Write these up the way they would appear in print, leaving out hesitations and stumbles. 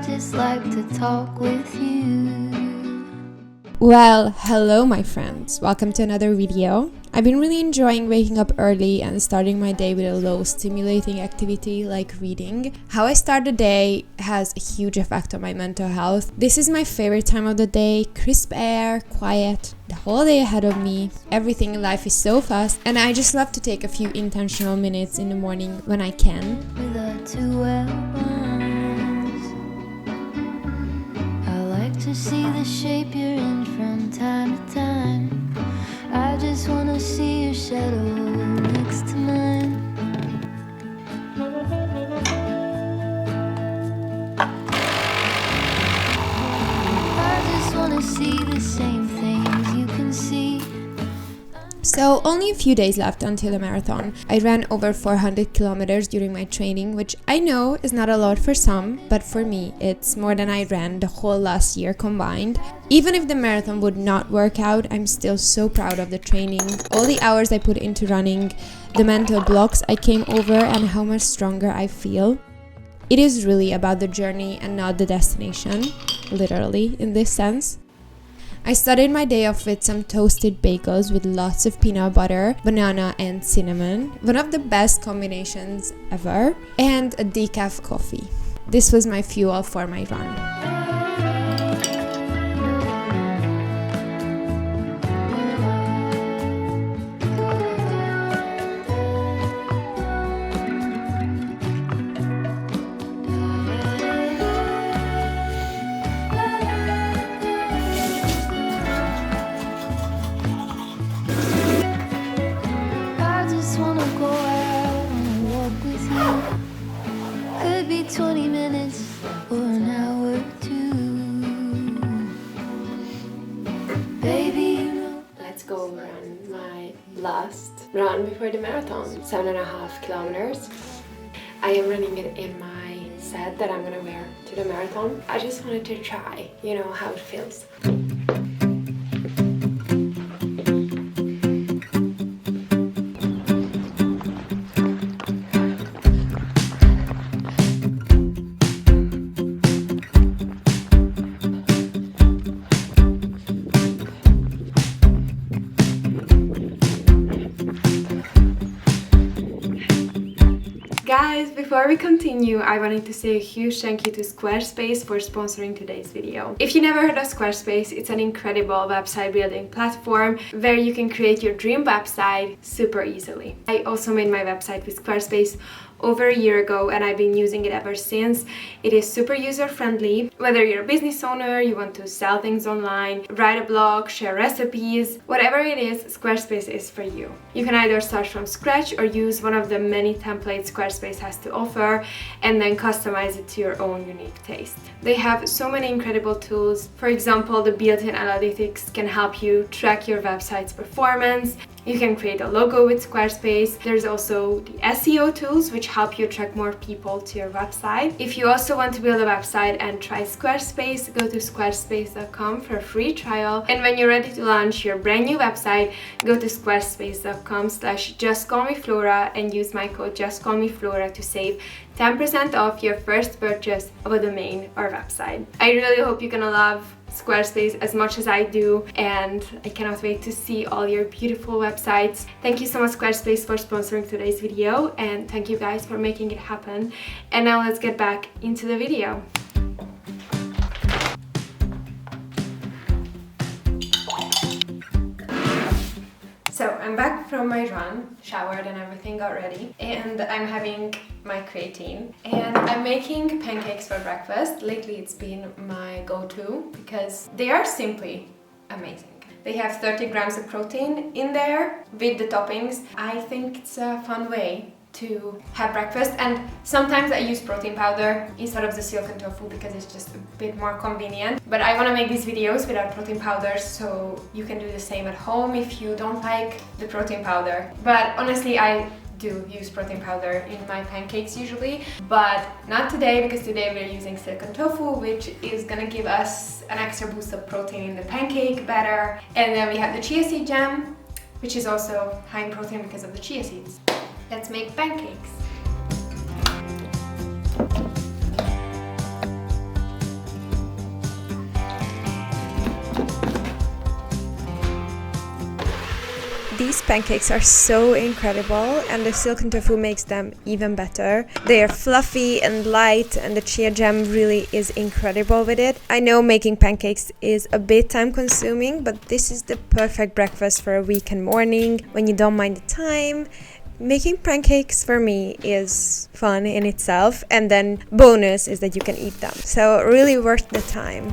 just like to talk with you. Well, hello my friends, welcome to another video. I've been really enjoying waking up early and starting my day with a low stimulating activity like reading. How I start the day has a huge effect on my mental health. This is my favorite time of the day, crisp air, quiet, the whole day ahead of me. Everything in life is so fast and I just love to take a few intentional minutes in the morning when I can. With our 2 albums, I like to see the shape you're in from time to time. I just wanna see your shadow next to mine. I just wanna see the same things you can see. So only a few days left until the marathon. I ran over 400 kilometers during my training, which I know is not a lot for some, but for me it's more than I ran the whole last year combined. Even if the marathon would not work out, I'm still so proud of the training, all the hours I put into running, the mental blocks I came over and how much stronger I feel. It is really about the journey and not the destination, literally in this sense. I started my day off with some toasted bagels with lots of peanut butter, banana and cinnamon, one of the best combinations ever, and a decaf coffee. This was my fuel for my run. I just wanna go out on a walk with you. Could be 20 minutes or an hour or two. Baby, you know. Let's go run my last run before the marathon, 7.5 kilometers. I am running it in my set that I'm gonna wear to the marathon. I just wanted to try, how it feels. Guys, before we continue, I wanted to say a huge thank you to Squarespace for sponsoring today's video. If you never heard of Squarespace, it's an incredible website building platform where you can create your dream website super easily. I also made my website with Squarespace over a year ago and I've been using it ever since. It is super user-friendly. Whether you're a business owner, you want to sell things online, write a blog, share recipes, whatever it is, Squarespace is for you. You can either start from scratch or use one of the many templates Squarespace has to offer and then customize it to your own unique taste. They have so many incredible tools. For example, the built-in analytics can help you track your website's performance. You can create a logo with Squarespace. There's also the SEO tools which help you attract more people to your website. If you also want to build a website and try Squarespace, go to squarespace.com for a free trial. And when you're ready to launch your brand new website, go to squarespace.com/Justcallmeflora and use my code Justcallmeflora to save 10% off your first purchase of a domain or website. I really hope you're gonna love Squarespace as much as I do, and I cannot wait to see all your beautiful websites. Thank you so much Squarespace for sponsoring today's video, and thank you guys for making it happen. And now let's get back into the video. So I'm back from my run, showered and everything, got ready, and I'm having my creatine and I'm making pancakes for breakfast. Lately it's been my go-to because they are simply amazing. They have 30 grams of protein in there with the toppings. I think it's a fun way to have breakfast, and sometimes I use protein powder instead of the silken tofu because it's just a bit more convenient. But I want to make these videos without protein powder, so you can do the same at home if you don't like the protein powder. But honestly, I do use protein powder in my pancakes usually, but not today because today we're using silken tofu, which is gonna give us an extra boost of protein in the pancake batter. And then we have the chia seed jam, which is also high in protein because of the chia seeds. Let's make pancakes. These pancakes are so incredible, and the silken tofu makes them even better. They are fluffy and light, and the chia jam really is incredible with it. I know making pancakes is a bit time consuming, but this is the perfect breakfast for a weekend morning when you don't mind the time. Making pancakes for me is fun in itself, and then bonus is that you can eat them. So really worth the time.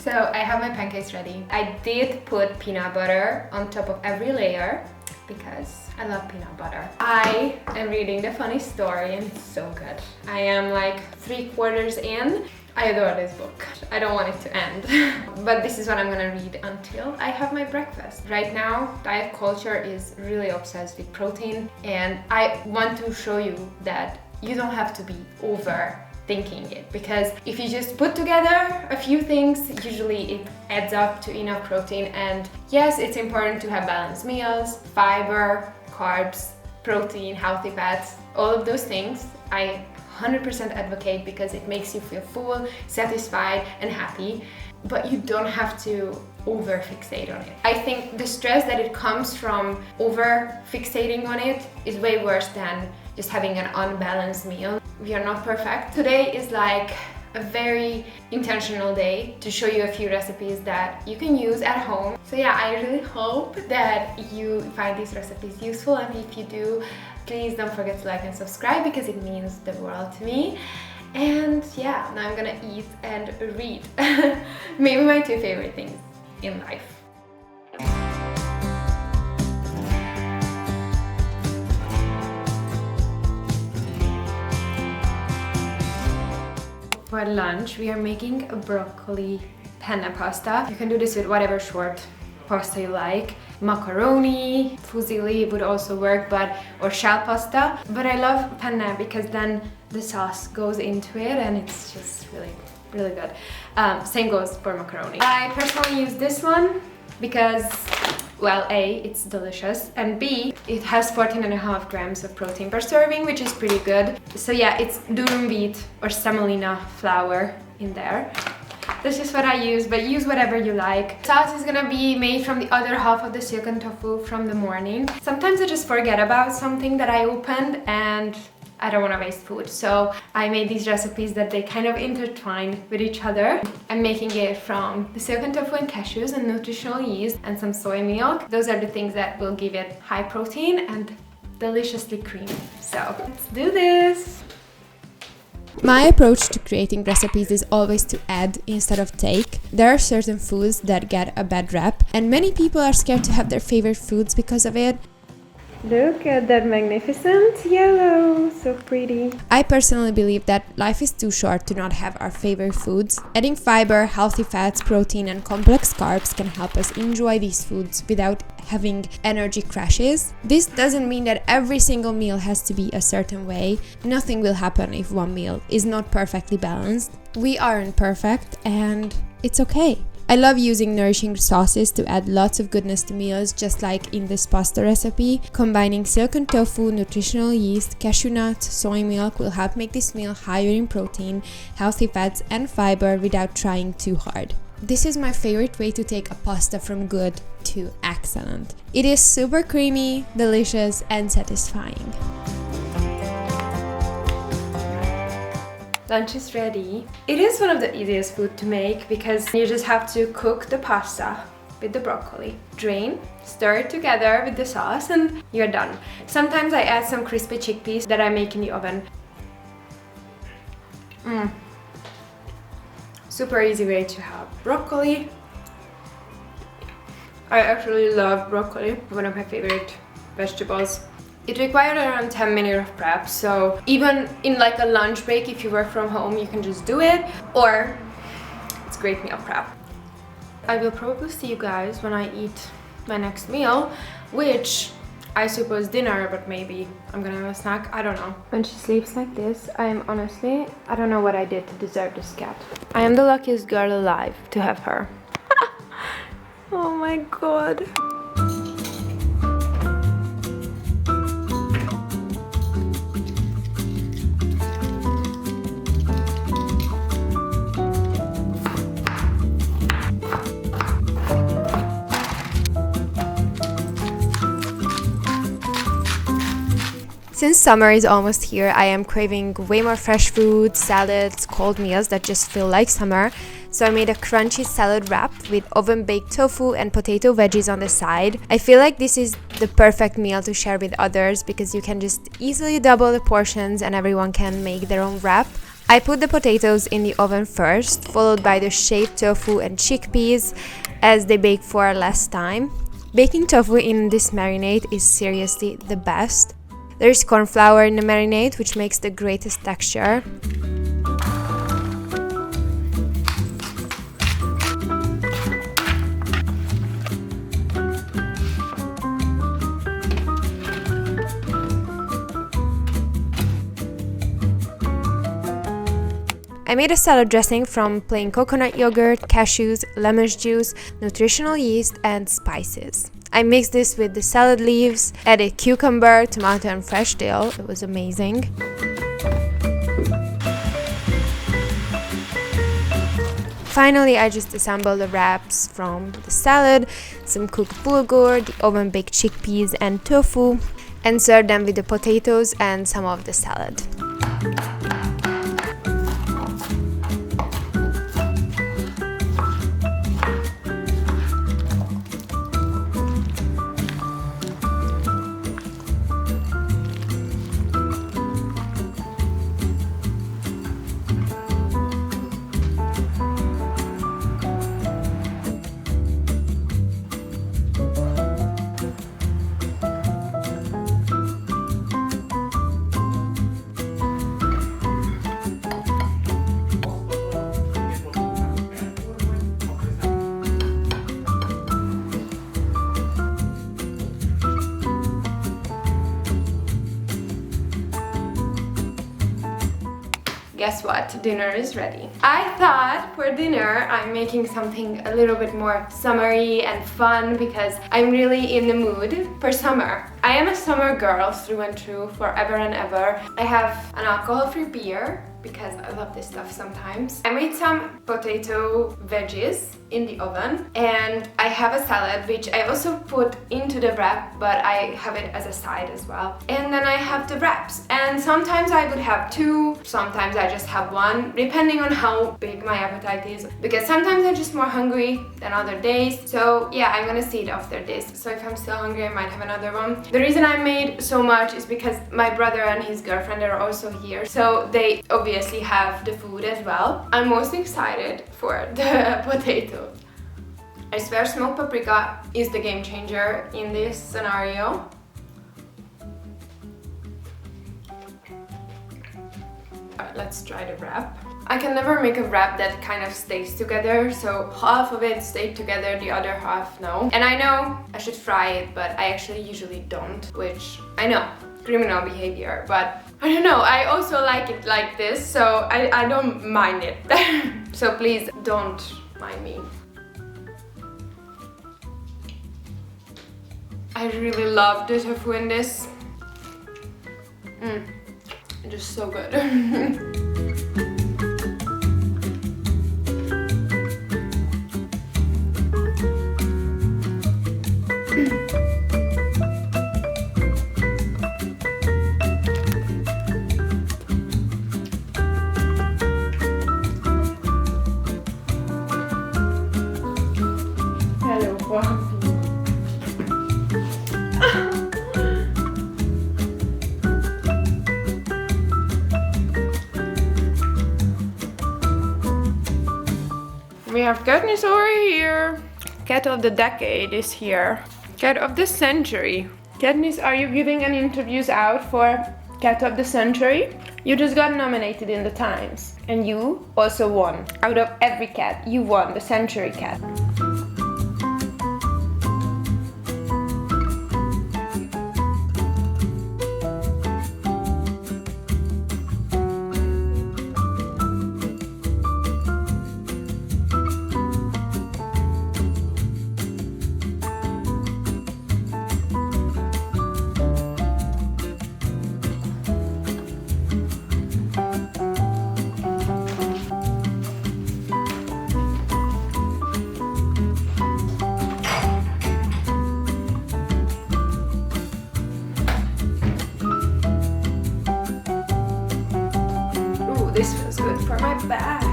So I have my pancakes ready. I did put peanut butter on top of every layer because I love peanut butter. I am reading the funny story and it's so good. I am like 3/4 in. I adore this book. I don't want it to end. But this is what I'm gonna read until I have my breakfast. Right now, diet culture is really obsessed with protein, and I want to show you that you don't have to be overthinking it, because if you just put together a few things, usually it adds up to enough protein. And yes, it's important to have balanced meals, fiber, carbs, protein, healthy fats, all of those things I 100% advocate because it makes you feel full, satisfied and happy, but you don't have to over fixate on it. I think the stress that it comes from over fixating on it is way worse than just having an unbalanced meal. We are not perfect. Today is like a very intentional day to show you a few recipes that you can use at home. So yeah, I really hope that you find these recipes useful, and if you do, please don't forget to like and subscribe because it means the world to me. And yeah, now I'm gonna eat and read. Maybe my two favorite things in life. For lunch, we are making a broccoli penne pasta. You can do this with whatever short pasta you like. Macaroni, fusilli would also work, or shell pasta. But I love penne because then the sauce goes into it and it's just really good. Same goes for macaroni. I personally use this one because, well, A, it's delicious, and B, it has 14.5 grams of protein per serving, which is pretty good. So yeah, it's durum wheat or semolina flour in there. This is what I use, but use whatever you like. Sauce is gonna be made from the other half of the silken tofu from the morning. Sometimes I just forget about something that I opened and I don't want to waste food, so I made these recipes that they kind of intertwine with each other. I'm making it from the silken tofu and cashews and nutritional yeast and some soy milk. Those are the things that will give it high protein and deliciously creamy. So let's do this! My approach to creating recipes is always to add instead of take. There are certain foods that get a bad rap, and many people are scared to have their favorite foods because of it. Look at that magnificent yellow, so pretty. I personally believe that life is too short to not have our favorite foods. Adding fiber, healthy fats, protein and complex carbs can help us enjoy these foods without having energy crashes. This doesn't mean that every single meal has to be a certain way. Nothing will happen if one meal is not perfectly balanced. We aren't perfect and it's okay. I love using nourishing sauces to add lots of goodness to meals, just like in this pasta recipe. Combining silken tofu, nutritional yeast, cashew nuts, soy milk will help make this meal higher in protein, healthy fats and fiber without trying too hard. This is my favorite way to take a pasta from good to excellent. It is super creamy, delicious and satisfying. Lunch is ready. It is one of the easiest food to make because you just have to cook the pasta with the broccoli, drain, stir it together with the sauce and you're done. Sometimes I add some crispy chickpeas that I make in the oven. Super easy way to have broccoli. I actually love broccoli, one of my favorite vegetables. It required around 10 minutes of prep, so even in like a lunch break, if you work from home, you can just do it, or it's great meal prep. I will probably see you guys when I eat my next meal, which I suppose dinner, but maybe I'm gonna have a snack. I don't know. When she sleeps like this, I don't know what I did to deserve this cat. I am the luckiest girl alive to have her. Oh my god. Since summer is almost here, I am craving way more fresh food, salads, cold meals that just feel like summer. So I made a crunchy salad wrap with oven-baked tofu and potato veggies on the side. I feel like this is the perfect meal to share with others because you can just easily double the portions and everyone can make their own wrap. I put the potatoes in the oven first, followed by the shaved tofu and chickpeas as they bake for less time. Baking tofu in this marinade is seriously the best. There is corn flour in the marinade, which makes the greatest texture. I made a salad dressing from plain coconut yogurt, cashews, lemon juice, nutritional yeast, and spices. I mixed this with the salad leaves, added cucumber, tomato, and fresh dill. It was amazing. Finally, I just assembled the wraps from the salad, some cooked bulgur, the oven-baked chickpeas, and tofu, and served them with the potatoes and some of the salad. Guess what? Dinner is ready. I thought for dinner I'm making something a little bit more summery and fun because I'm really in the mood for summer. I am a summer girl through and through, forever and ever. I have an alcohol-free beer because I love this stuff sometimes. I made some potato veggies in the oven and I have a salad which I also put into the wrap, but I have it as a side as well. And then I have the wraps, and sometimes I would have two, sometimes I just have one, depending on how big my appetite is, because sometimes I'm just more hungry than other days. So yeah, I'm gonna see it after this. So if I'm still hungry, I might have another one. The reason I made so much is because my brother and his girlfriend are also here, so they obviously have the food as well. I'm most excited for the potatoes. I swear smoked paprika is the game changer in this scenario. Alright, let's try the wrap. I can never make a wrap that kind of stays together, so half of it stayed together, the other half no. And I know I should fry it, but I actually usually don't, which I know, criminal behavior, but I don't know, I also like it like this, so I don't mind it. So please don't mind me. I really love the tofu in this. It is so good. Hello, Bob. We have Katniss over here. Cat of the decade is here. Cat of the century. Katniss, are you giving any interviews out for Cat of the century? You just got nominated in the Times. And you also won. Out of every cat, you won the century cat. this feels good for my back.